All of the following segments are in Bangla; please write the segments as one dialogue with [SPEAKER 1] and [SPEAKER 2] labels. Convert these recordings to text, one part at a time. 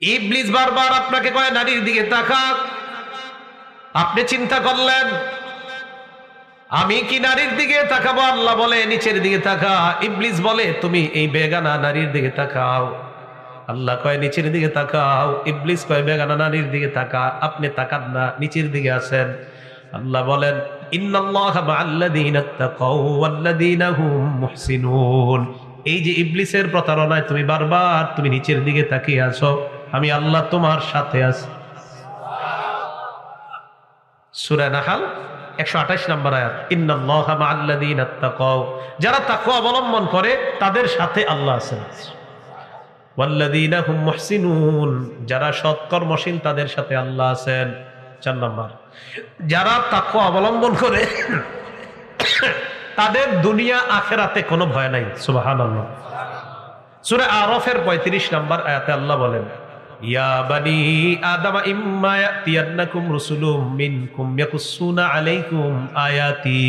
[SPEAKER 1] ইবলিস বারবার আপনাকে কয় নারীর দিকে তাকা। আপনি চিন্তা করলেন আমি কি নারীর দিকে তাকাবো? আল্লাহ বলে নিচের দিকে তাকা। ইবলিস বলে তুমি এই বেগানা নারীর দিকে তাকাও। আল্লাহ কয় নিচের দিকে তাকাও। ইবলিস কয় বেগানা নারীর দিকে তাকা। আপনি তাকান না, নিচের দিকে আছেন। আল্লাহ বলেন ইন্নাল্লাহা মাআল্লাযীনা তাকাউ ওয়াল্লাযীনা হুম মুহসিনুন। এই যে ইবলিসের প্রতারণায় তুমি বারবার তুমি নিচের দিকে তাকিয়ে আছো, আমি আল্লাহ তোমার সাথে আছি। সূরা নাহাল 128 নম্বর আয়াত। ইন্নাল্লাহা মাআল্লাযীনা তাকাউ, যারা তাকওয়া অবলম্বন করে তাদের সাথে আল্লাহ আছেন। ওয়াল্লাযীনা হুম মুহসিনুন, যারা সৎকর্মশীল তাদের সাথে আল্লাহ আছেন। 4 নম্বর, যারা তাকওয়া অবলম্বন করে তাদের দুনিয়া আখিরাতে কোনো ভয় নাই। সুবহানাল্লাহ। সূরা আরাফের 35 নম্বর আয়াতে আল্লাহ বলেন ইয়া বানি আদম ইম্মা ইয়াতিয়ান্নাকুম রাসূলুম মিনকুম ইয়াকুসুনা আলাইকুম আয়াতি।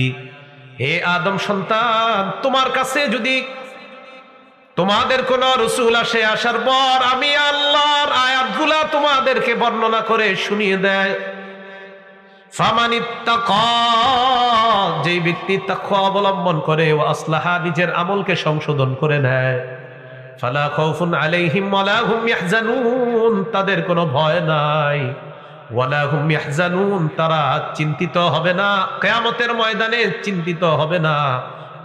[SPEAKER 1] হে আদম সন্তান, তোমার কাছে যদি তোমাদের কোন রাসূল আসে, আসার পর আমি আল্লাহর আয়াতগুলা তোমাদেরকে বর্ণনা করে শুনিয়ে দেয়, ফামানিত্তাকা, যেই ব্যক্তি তাকওয়া অবলম্বন করে, ও আসলাহা, নিজের আমলকে সংশোধন করে নেয়, ফালা খাউফুন আলাইহিম ওয়ালা হুম ইয়াহজানুন, তাদের কোনো ভয় নাই, ওয়ালা হুম ইয়াহজানুন, তারা চিন্তিত হবে না, কিয়ামতের ময়দানে চিন্তিত হবে না।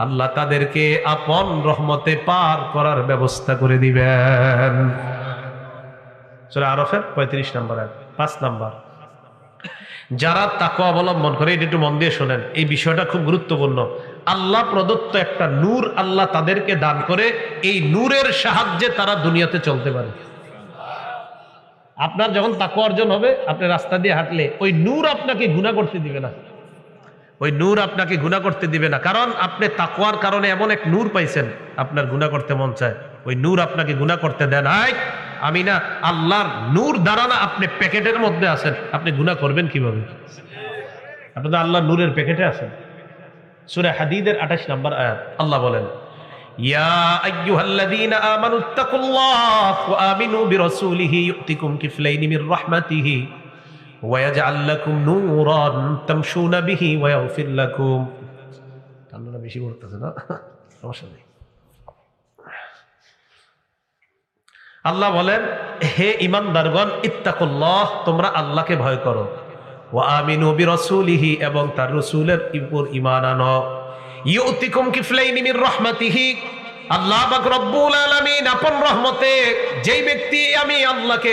[SPEAKER 1] আল্লাহ তাদেরকে আপন রহমতে পার করার ব্যবস্থা করে দিবেন। সূরা আরাফের 35 নম্বর আয়াত। 5 নম্বর, যারা তাকওয়া অবলম্বন করে, এটা একটু মন দিয়ে শোনেন, এই বিষয়টা খুব গুরুত্বপূর্ণ। আল্লাহ প্রদত্ত একটা নূর আল্লাহ তাদেরকে দান করে, এই নূরের সাহায্যে তারা দুনিয়াতে চলতে পারে। আপনার যখন তাকওয়া অর্জন হবে, আপনি রাস্তা দিয়ে হাঁটলে ওই নূর আপনাকে গুনাহ করতে দিবে না, ওই নূর আপনাকে গুনাহ করতে দিবে না। কারণ আপনি তাকওয়ার কারণে এমন এক নূর পাইছেন, আপনার গুনাহ করতে মন চায়, ওই নূর আপনাকে গুনাহ করতে দেয় না। আমি না, আল্লাহর নূর দ্বারা না, আপনি প্যাকেটের মধ্যে আছেন, আপনি গুনাহ করবেন কিভাবে? আপনি তো আল্লাহর নূরের প্যাকেটে আছেন। সূরা হাদীদের 28 নম্বর আয়াত আল্লাহ বলেন ইয়া আইয়ুহাল্লাযীনা আমানুত্তাকুল্লাহ ওয়া আমিনু বিরাসূলিহি ইউতিকুম কিফলাইনি মির রাহমাতিহি ওয়া ইয়াজআল লাকুম নূরান তামশুনা বিহি ওয়া ইয়াগফির লাকুম। আল্লাহ বেশি বলতেছে না, সমস্যা নেই। আল্লাহ বলেন হে ঈমানদারগণ, ইত্তাকুল্লাহ, তোমরা আল্লাহকে ভয় করো, ওয়া আমিনু বিরাসূলিহি, এবং তার রাসূলের উপর ঈমান আনো, ইউতিকুম কিফলাইনি মির রাহমাতিহি, আল্লাহ পাক রব্বুল আলামিন আপন রহমতে যেই ব্যক্তি আমি আল্লাহকে